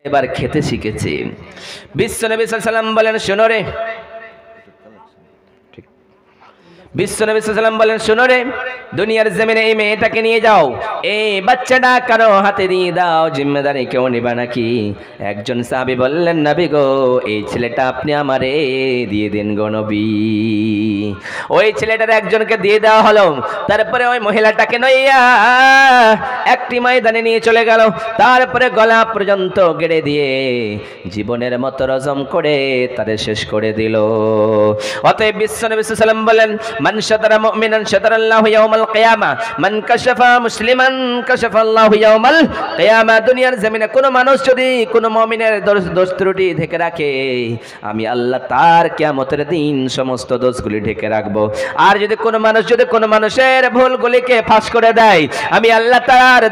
এবার খেতে শিখেছে। বিশ্বনবী সাল্লাল্লাহু আলাইহি ওয়াসাল্লাম বলেন, শোনো রে, বিশ্বনবী সাল্লাল্লাহু আলাইহি ওয়াসাল্লাম বলেন, শোনো রে, দুনিয়ার জমিনে এই মেয়েটাকে নিয়ে যাও, এই বাচ্চাটা কারো হাতে দিয়ে দাও, জিম্মেদারি কেউ নেবা নাকি? একজন সাহাবী বললেন, নবী গো, এই ছেলেটা আপনি আমারে দিয়ে দিন গো নবী। ওই ছেলেটার একজনকে দিয়ে দেওয়া হলো। তারপরে ওই মহিলাটাকে নইয়া একটি ময়দানে নিয়ে চলে গেল। তারপরে গলা পর্যন্ত গেড়ে দিয়ে জীবনের মতো রজম করে তাদের শেষ করে দিল। অতএব বিশ্বনবী সাল্লাল্লাহু আলাইহি ওয়াসাল্লাম বলেন, মান শাতারা মুমিনান শাতারাল্লাহু ইয়াওমাল কিয়ামা, মান কাশাফা মুসলিমান কাশাফাল্লাহু ইয়াওমাল কিয়ামা। দুনিয়ার জমিনে কোনো মানুষ যদি কোনো মুমিনের দোষ ত্রুটি ঢেকে রাখে, আমি আল্লাহ তার কিয়ামতের দিন সমস্ত দোষগুলি ঢেকে রাখবো। আর যদি কোনো মানুষ কোনো মানুষের ভুলগুলিকে ফাঁস করে দেয়, আমি আল্লাহ তার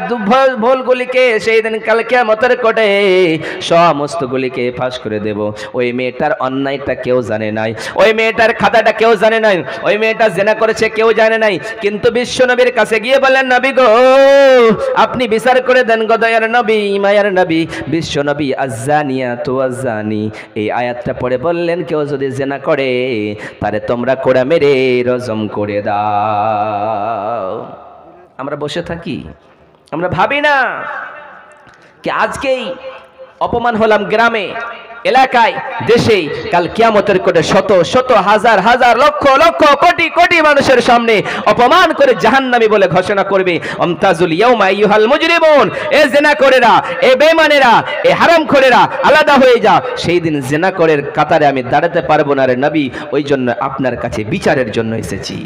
ভুলগুলিকে সেই দিন কাল কিয়ামতের কোটে সমস্তগুলিকে ফাঁস করে দেব। ওই মেয়েটার অন্যায়টা কেউ জানে নাই, ওই মেয়েটার খাতাটা কেউ জানে নাই, ওই মেয়েটা জেনা করেছে কেউ জানে নাই, কিন্তু বিশ্ব নবীর কাছে গিয়ে বলেন, নবী গো, আপনি বিচার করে দেন গো দয়ার নবী, মায়ার নবী। বিশ্ব নবী আজ্জানিয়াতু আজ্জানি এই আয়াতটা পড়ে বললেন, কেউ যদি জেনা করে তারে তোমরা কোড়া মেরে রজম করে দাও। আমরা বসে থাকি, আমরা ভাবি না কি আজকেই অপমান হলাম গ্রামে, এলাকায়, দেশে, কাল কিয়ামতের কোটে শত শত হাজার হাজার লক্ষ লক্ষ কোটি কোটি মানুষের সামনে অপমান করে জাহান্নামী বলে ঘোষণা করবে, আমতাজুল ইয়াউমা আইয়ুহাল মুজরিমুন, এ জিনাকরেরা, এ বেঈমানেরা, এ হারামখোরেরা আলাদা হয়ে যা। সেই দিন জিনাকরের কাতারে আমি দাঁড়াতে পারবো না রে নবী, ওই জন্য আপনার কাছে বিচারের জন্য এসেছি।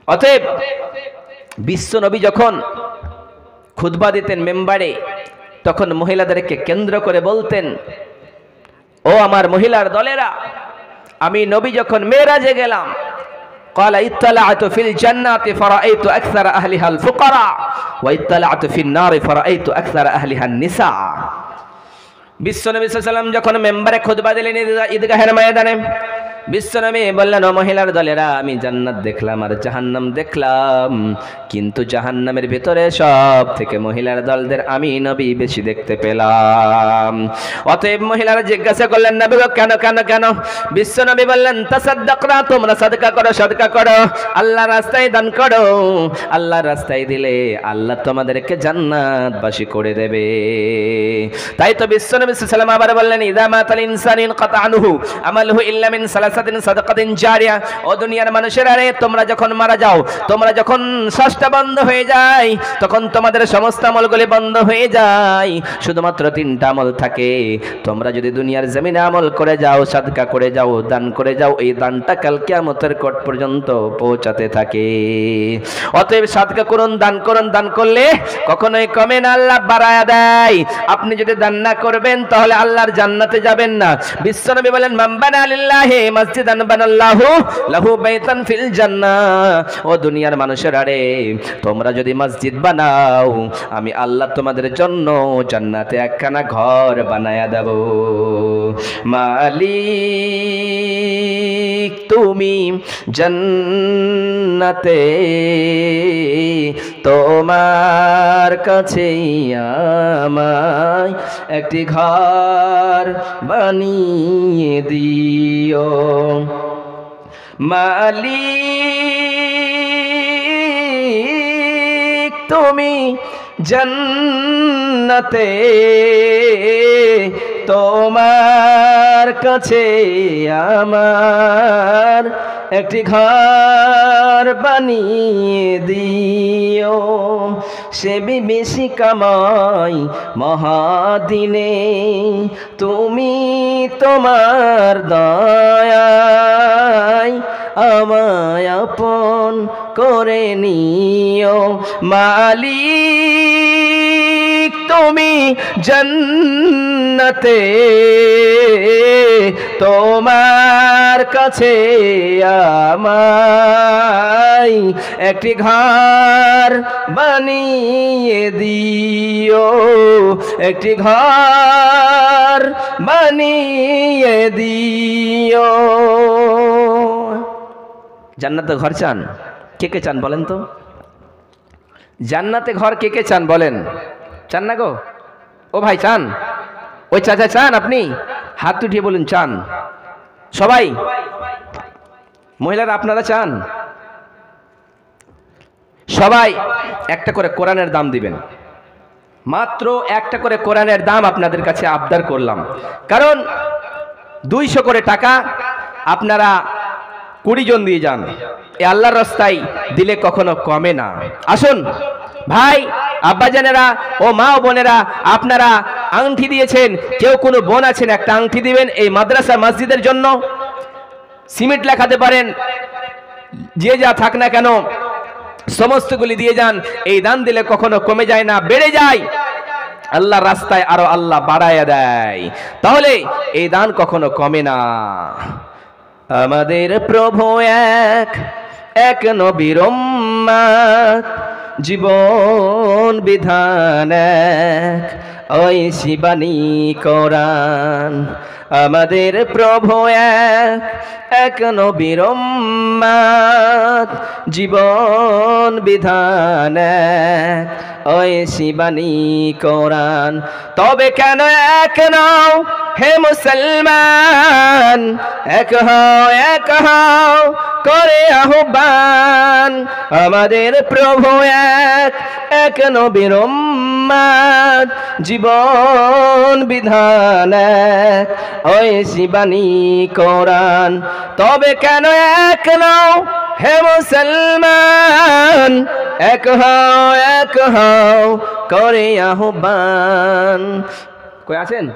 অতএব বিশ্ব নবী যখন খুতবা দিতেন মেম্বারে, তখন মহিলাদেরকে কেন্দ্র করে বলতেন, ও আমার মহিলার দলেরা, আমি নবী যখন মেরাজে গেলাম, قال اطلعت في الجنة فرأيت أكثر أهلها الفقراء واطلعت في النار فرأيت أكثر أهلها النساء। বিশ্বনবী সাল্লাল্লাহু আলাইহি ওয়াসাল্লাম যখন মেম্বারে খুতবা দিলেন ঈদগাহের ময়দানে, বিশ্বনবী বললেন, ও মহিলার দলেরা, আমি জান্নাত দেখলাম আর জাহান্নাম দেখলাম, কিন্তু জাহান্নামের ভিতরে সব থেকে মহিলার দলদের আমি নবী বেশি দেখতে পেলাম। অতএব মহিলারা জিজ্ঞাসা করলেন, নবী গো, কেন কেন কেন? বিশ্বনবী বললেন, তাসাদদাকনা, তোমরা সাদকা করো, সাদকা করো, আল্লাহর রাস্তায় দান করো, আল্লাহর রাস্তায় দিলে আল্লাহ তোমাদেরকে জান্নাতবাসী করে দেবে। তাই তো বিশ্বনবী সাল্লাল্লাহু আলাইহি ওয়াসাল্লাম আবার বললেন, ইযা মাতাল ইনসানু ইনকাতা আনহু আমালুহু ইল্লা মিন সালাসাতিন সাদাকাতিন জারিয়া। ও দুনিয়ার মানুষেরা রে, তোমরা যখন মারা যাও, তোমরা যখন শ্বাসটা বন্ধ হয়ে যায়, তখন তোমাদের সমস্ত আমলগুলি বন্ধ হয়ে যায়, শুধুমাত্র 3টা আমল থাকে। তোমরা যদি দুনিয়ার জমিনে আমল করে যাও, সাদকা করে যাও, দান করে যাও, এই দানটা কাল কিয়ামতের কোট পর্যন্ত পৌঁছাতে থাকে। অতএব সাদকা করুন, দান করুন, দান করলে কখনোই কমে না, আল্লাহ বাড়ায়া দেয়। আপনি যদি দান না করবেন তাহলে আল্লাহর জান্নাতে যাবেন না। বিশ্বনবী বলেন, মান বানা লিল্লাহি মাসজিদান বানাল্লাহু লাহু বাইতান ফিল জান্নাহ। ও দুনিয়ার মানুষেরা রে, তোমরা যদি মসজিদ বানাও, আমি আল্লাহ তোমাদের জন্য জান্নাতে একখানা ঘর বানায়া দেব। মালিক তুমি জান্নাতে, তোমার কাছেই আমায় একটি ঘর বানিয়ে দিও। মালিক তুমি জান্নাতে, তোমার কাছে আমার একটি ঘর বানিয়ে দিও। সে বেশি কামাই মহাদিনে, তুমি তোমার দয়ায় আমায় আপন করে নিও। মালিক তুমি জান্নাতে, তোমার কাছে আমায় একটি ঘর বানিয়ে দিও, একটি ঘর বানিয়ে দিও। জান্নাতে ঘর চান? কে কে চান বলেন তো? জান্নাতে ঘর কে কে চান বলেন? চান না গো? ও ভাই চান? ওই চাচা চান আপনি? হাত উঠিয়ে বলুন চান। সবাই মহিলারা আপনারা চান? সবাই একটা করে কোরআনের দাম দিবেন। মাত্র একটা করে কোরআনের দাম আপনাদের কাছে আবদার করলাম, কারণ 200 করে টাকা আপনারা 20 জন দিয়ে যান, এই আল্লাহর রাস্তায় দিলে কখনো কমে না। আসুন ভাই আব্বাজানেরা ও মা ও বোনেরা, আপনারা আংটি দিয়েছেন, কেউ কোনো বোন আছেন একটা আংটি দিবেন এই মাদ্রাসা মসজিদের জন্য। সিমেন্ট লেখাতে পারেন, যে যা থাক না কেন সমস্তগুলি দিয়ে যান। এই দান দিলে কখনো কমে যায় না, বেড়ে যায়। আল্লাহর রাস্তায় আরো আল্লাহ বাড়ায়া দেয়, তাহলে এই দান কখনো কমে না। আমাদের প্রভু এক, এক নবীর উম্মত, জীবন বিধান এক, ওই শিবানী কোরআন। আমাদের প্রভু এক, এক নবীর উম্মত, জীবন বিধান এক, ওই শিবানী কোরআন। তবে কেন এক নও হে মুসলমান, এক হও করে আহ্বান। আমাদের প্রভু এক, এক নবীর উম্মত, জীবন বিধান এক, ওই শিবানী কোরআন। তবে কেন এক নও হে মুসলমান, এক হও করে আহ্বান। কই আছেন?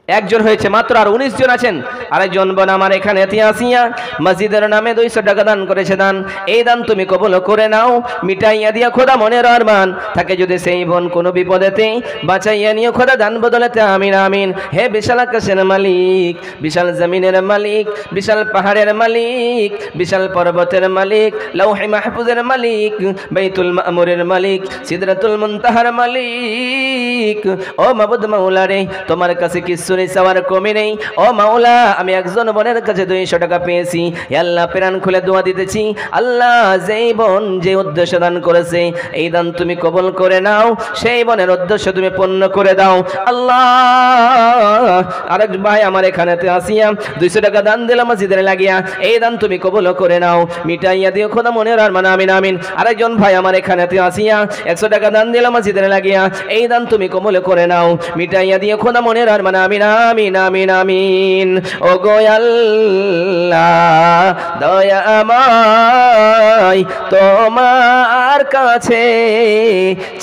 একজন হয়েছে মাত্র, আর 19 জন আছেন। আরেকজন বোন আমার এখানে আসিয়া মসজিদের নামে 200 টাকা দান করেছে। দান, এই দান তুমি কবুল করে নাও, মিটাইয়া দিয়া খোদা মনের আরমান থাকে যদি সেই বোন কোনো বিপদেতে, বাঁচাইয়া নিয়ে খোদা দান বদলেতে আমিন আমিন। হে বিশাল আকাশের মালিক, বিশাল জমিনের মালিক, বিশাল পাহাড়ের মালিক, বিশাল পর্বতের মালিক, লৌহে মাহফুজের মালিক, বাইতুল মামুরের মালিক, সিদরাতুল মুনতাহার মালিক, ও মাবুদ মাওলা রে, তোমার কাছে কিছু সবার কমে নেই। ও মাওলা, আমি একজন বোনের কাছে 200 টাকা পেয়েছি। আল্লাহ প্রাণ খুলে দোয়া দিতেছি, আল্লাহ যেই বোন যে উদ্দেশ্য দান করেছে এই দান তুমি কবুল করে নাও, সেই বোনের উদ্দেশ্য তুমি পূর্ণ করে দাও আল্লাহ। আরেক ভাই আমার এখানে আসিয়া 200 টাকা দান দিলাম মসজিদে লাগিয়া, এই দান তুমি কবুল করে নাও, মিটাইয়া দিও খোদা মনের আরমান আমিন আমিন। আরেকজন ভাই আমার এখানে আসিয়া 100 টাকা দান দিলাম মসজিদে লাগিয়া, এই দান তুমি কবুল করে নাও, মিটাইয়া দিও খোদা মনের আরমান আমিন আমিন আমিন আমিন। ও গো আল্লাহ দয়াময়, তোমার কাছে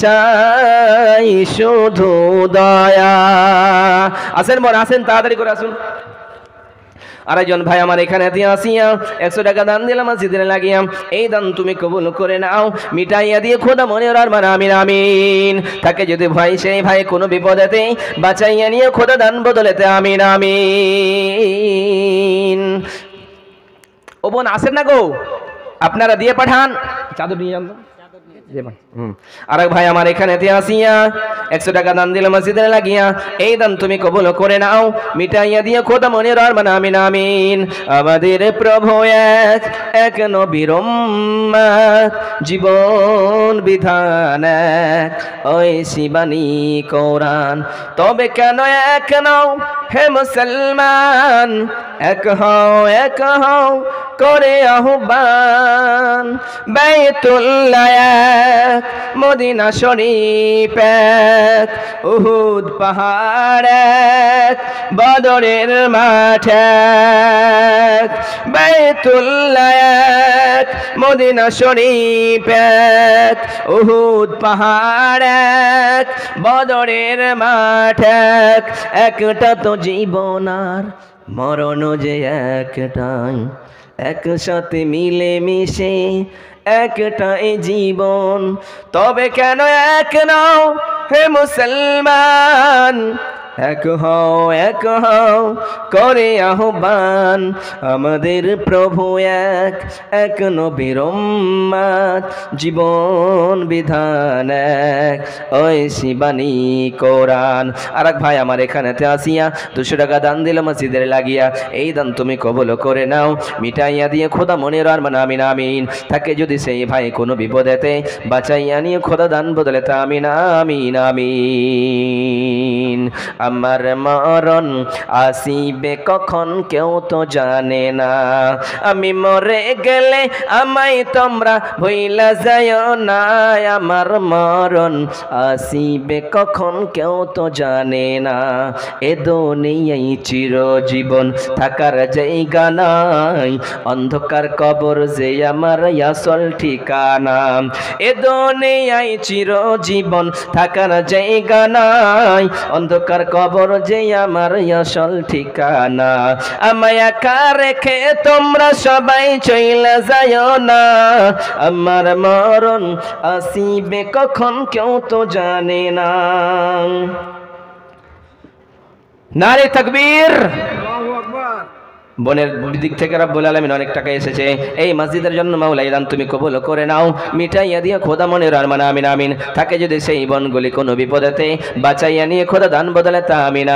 চাই শুধু দয়া। আসেন বোন আসেন, তাড়াতাড়ি করে আসুন। আরেকজন ভাই আমার এখানে আসিয়া 100 টাকা দান দিলাম মসজিদে লাগিয়া, এই দান তুমি কবুল করে নাও, মিটাইয়া দিয়ে খোদা মনের আরমান আমিন আমিন। তাকে যদি ভাই সেই ভাই কোনো বিপদেতে, বাঁচাইয়া নিয়ে খোদা দান বদলেতে আমিন আমিন। ও বোন আসেন না গো, আপনারা দিয়ে পাঠান, চাদর নিয়ে যান। আরেক ভাই আমার এখানে আসিয়া 100 টাকা দান দিল মসজিদে লাগিয়া, এই দান তুমি কবুল করে নাও, মিটাইয়া দিয়ে খোদা মনের আরমান আমিন আমিন। আমাদের প্রভু এক, এক নবীর উম্মত, জীবন বিধান এক, ওই শিবানী কোরআন। তবে কেন এক নও হে মুসলমান, এক হও করে আহ্বান। বাইতুল্লাহ এক, মদিনা শরীফ এক, উহুদ পাহাড় এক, বদরের মাঠ এক। বাইতুল্লাহ এক, মদিনা শরীফ এক, উহুদ পাহাড় এক, বদরের মাঠ এক। একটা তো জীবন আর মরণ যে একটাই, একসাথে মিলে মিশে একটাই জীবন। তবে কেন এক নও হে মুসলমান, এক হও করে আহ্বান, আমাদের প্রভু এক, এক নবীর উম্মত, জীবন বিধান এক, ওই শিবানী কোরআন। আর এক ভাই আমার এখানেতে আসিয়া 200 টাকা দান দিল মসজিদের লাগিয়া, এই দান তুমি কবুল করে নাও, মিটাইয়া দিয়ে খোদা মনের আরমান আমিন আমিন। থাকে যদি সেই ভাই কোনো বিপদেতে, বাঁচাইয়া নিয়ে খোদা দান বদলে তা আমিন আমিন আমিন। আমার মরণ আসিবে কখন কেউ তো জানে না, আমি মরে গেলে আমায় তোমরা ভুইলা যাইও না। আমার মরণ আসিবে কখন কেউ তো জানে না, এ দুনিয়ায় চিরজীবন থাকার জায়গা নাই, অন্ধকার কবর যে আমার আসল ঠিকানা। এ দুনিয়ায় চিরজীবন থাকার জায়গা নাই, অন্ধকার কবর যে আমার আসল ঠিকানা। আমায় একা রেখে তোমরা সবাই চইলা যাইও না, আমার মরণ আসিবে কখন কেউ তো জানে না। নারে তাকবীর। বোনের দিক থেকে রব্বুল আলামিন অনেক টাকা এসেছে এই মসজিদের জন্য, মাওলা এই দান তুমি কবুল করে নাও, মিটাইয়া দিয়ে খোদা মনের আরমান আমিন আমিন। থাকে যদি সেই বনগুলি কোনো বিপদেতে, বাঁচাইয়া নিয়ে খোদা দান বদলে তা আমিন।